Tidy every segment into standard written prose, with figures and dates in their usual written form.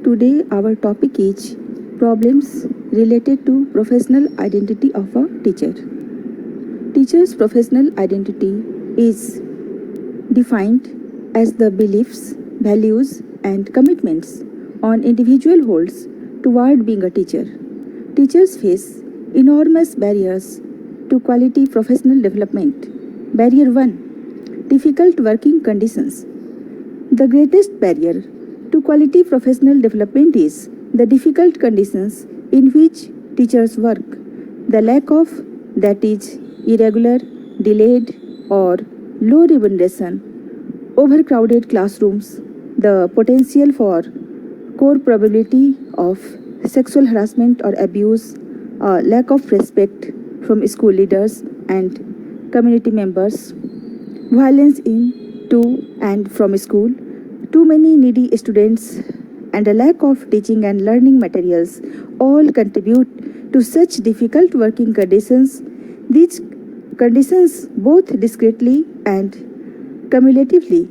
Today our topic is problems related to professional identity of a teacher. Teacher's professional identity is defined as the beliefs, values and commitments an individual holds toward being a teacher. Teachers face enormous barriers to quality professional development. Barrier 1: difficult working conditions. The greatest barrier to quality professional development is the difficult conditions in which teachers work. The lack of, that is, irregular, delayed, or low remuneration, overcrowded classrooms, the potential for core probability of sexual harassment or abuse, a lack of respect from school leaders and community members, violence in, to, and from school, too many needy students, and a lack of teaching and learning materials all contribute to such difficult working conditions. These conditions, both discretely and cumulatively,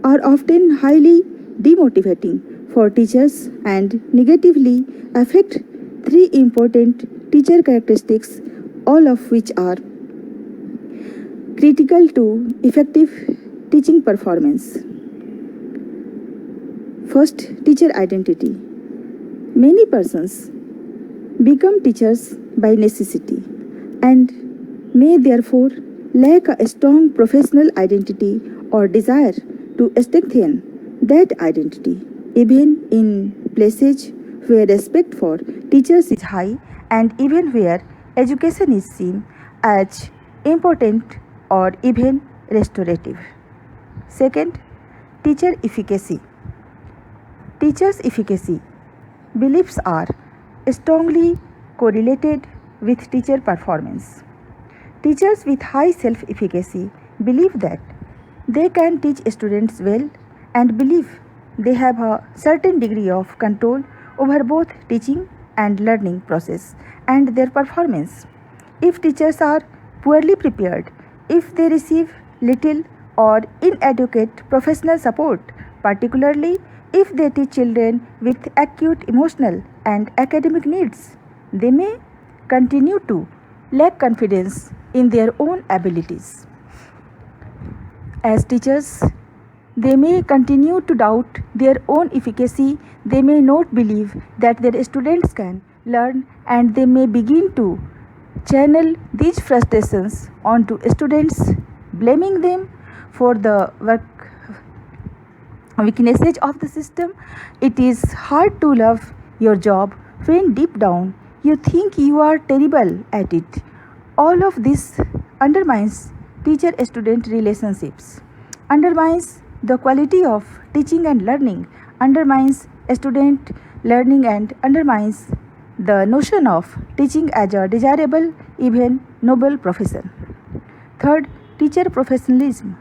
are often highly demotivating for teachers and negatively affect three important teacher characteristics, all of which are critical to effective teaching performance. First, teacher identity. Many persons become teachers by necessity and may therefore lack a strong professional identity or desire to strengthen that identity, even in places where respect for teachers is high and even where education is seen as important or even restorative. Second, teacher efficacy. Teachers' efficacy beliefs are strongly correlated with teacher performance. Teachers with high self-efficacy believe that they can teach students well and believe they have a certain degree of control over both teaching and learning process and their performance. If teachers are poorly prepared, if they receive little or inadequate professional support, particularly if they teach children with acute emotional and academic needs, they may continue to lack confidence in their own abilities. As teachers, they may continue to doubt their own efficacy, they may not believe that their students can learn, and they may begin to channel these frustrations onto students, blaming them for the weaknesses of the system. It is hard to love your job when deep down you think you are terrible at it. All of this undermines teacher-student relationships, undermines the quality of teaching and learning, undermines student learning, and undermines the notion of teaching as a desirable, even noble profession. Third, teacher professionalism.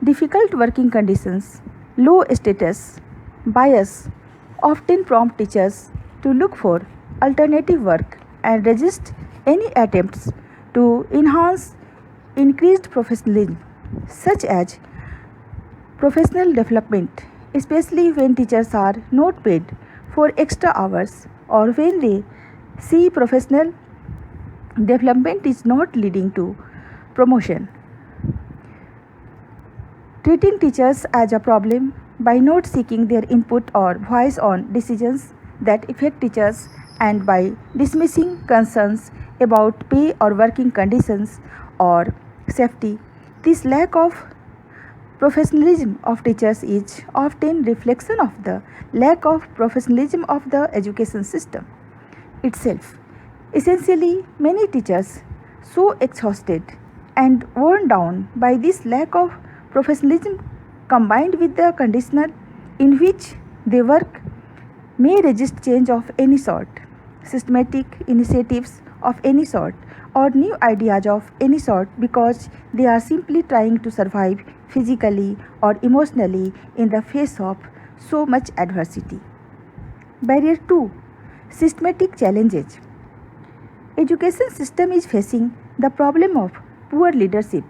Difficult working conditions, low status, bias often prompt teachers to look for alternative work and resist any attempts to enhance increased professionalism, such as professional development, especially when teachers are not paid for extra hours or when they see professional development is not leading to promotion. Treating teachers as a problem by not seeking their input or voice on decisions that affect teachers, and by dismissing concerns about pay or working conditions or safety. This lack of professionalism of teachers is often reflection of the lack of professionalism of the education system itself. Essentially, many teachers so exhausted and worn down by this lack of professionalism combined with the conditional in which they work may resist change of any sort, systematic initiatives of any sort, or new ideas of any sort, because they are simply trying to survive physically or emotionally in the face of so much adversity. Barrier 2: systematic challenges. Education system is facing the problem of poor leadership,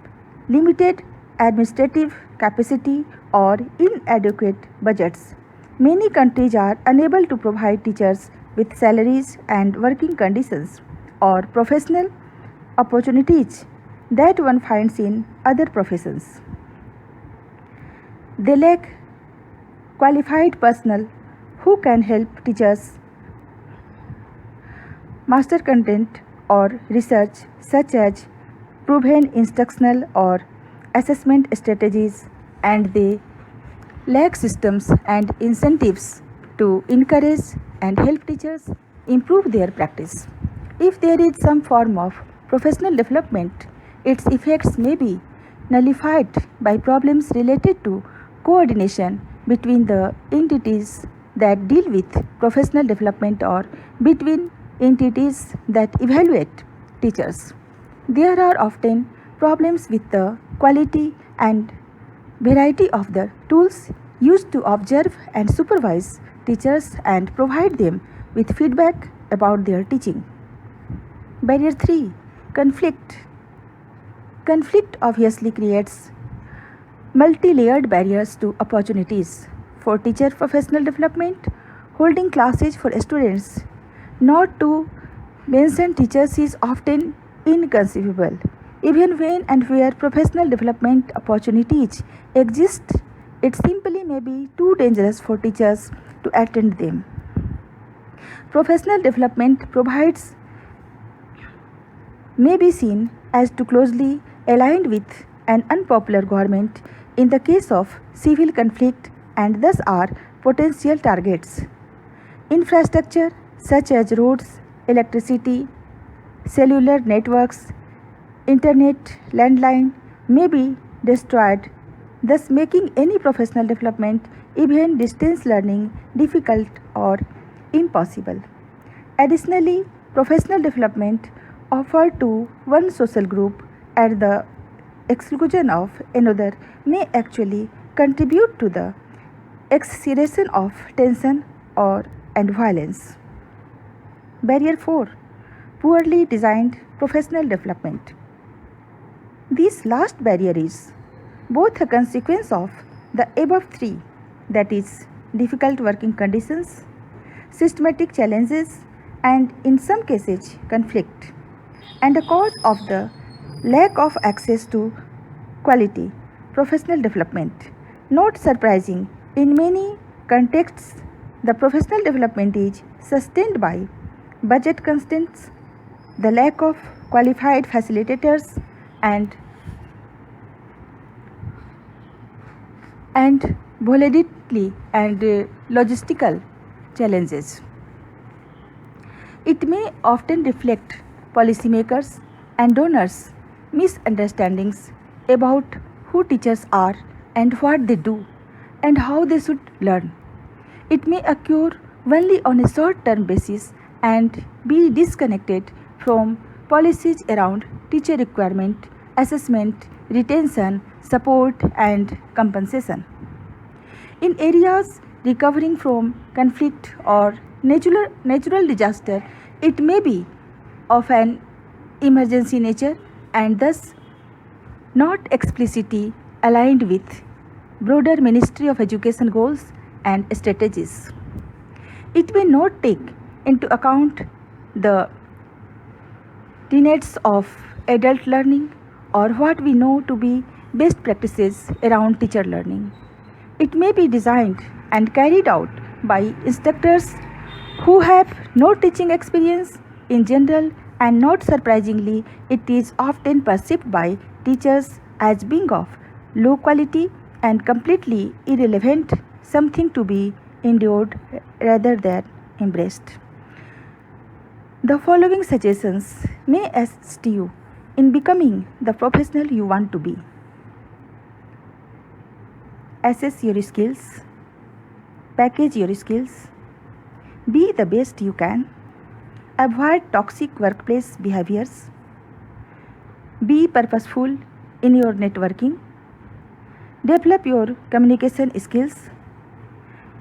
limited administrative capacity, or inadequate budgets. Many countries are unable to provide teachers with salaries and working conditions or professional opportunities that one finds in other professions. They lack qualified personnel who can help teachers master content or research such as proven instructional or assessment strategies, and they lack systems and incentives to encourage and help teachers improve their practice. If there is some form of professional development, its effects may be nullified by problems related to coordination between the entities that deal with professional development or between entities that evaluate teachers. There are often problems with the quality and variety of the tools used to observe and supervise teachers and provide them with feedback about their teaching. Barrier 3. Conflict. Conflict obviously creates multi-layered barriers to opportunities for teacher professional development. Holding classes for students not to mention teachers is often inconceivable. Even when and where professional development opportunities exist, it simply may be too dangerous for teachers to attend them. Professional development provides may be seen as too closely aligned with an unpopular government in the case of civil conflict and thus are potential targets. Infrastructure such as roads, electricity, cellular networks, internet, landline may be destroyed, thus making any professional development, even distance learning, difficult or impossible. Additionally, professional development offered to one social group at the exclusion of another may actually contribute to the exacerbation of tension or and violence. Barrier 4. Poorly designed professional development. This last barrier is both a consequence of the above three, that is, difficult working conditions, systematic challenges, and in some cases, conflict, and a cause of the lack of access to quality professional development. Not surprising, in many contexts, the professional development is sustained by budget constraints, the lack of qualified facilitators, and volatility and logistical challenges. It may often reflect policymakers and donors' misunderstandings about who teachers are and what they do and how they should learn. It may occur only on a short-term basis and be disconnected from policies around teacher requirement, assessment, retention, support, and compensation. In areas recovering from conflict or natural disaster, it may be of an emergency nature and thus not explicitly aligned with broader Ministry of Education goals and strategies. It may not take into account the tenets of adult learning or what we know to be best practices around teacher learning. It may be designed and carried out by instructors who have no teaching experience in general, and not surprisingly, it is often perceived by teachers as being of low quality and completely irrelevant, something to be endured rather than embraced. The following suggestions may assist you in becoming the professional you want to be. Assess your skills, package your skills, be the best you can, avoid toxic workplace behaviors, be purposeful in your networking, develop your communication skills,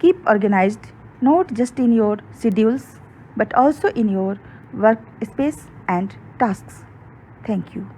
keep organized not just in your schedules but also in your workspace and tasks. Thank you.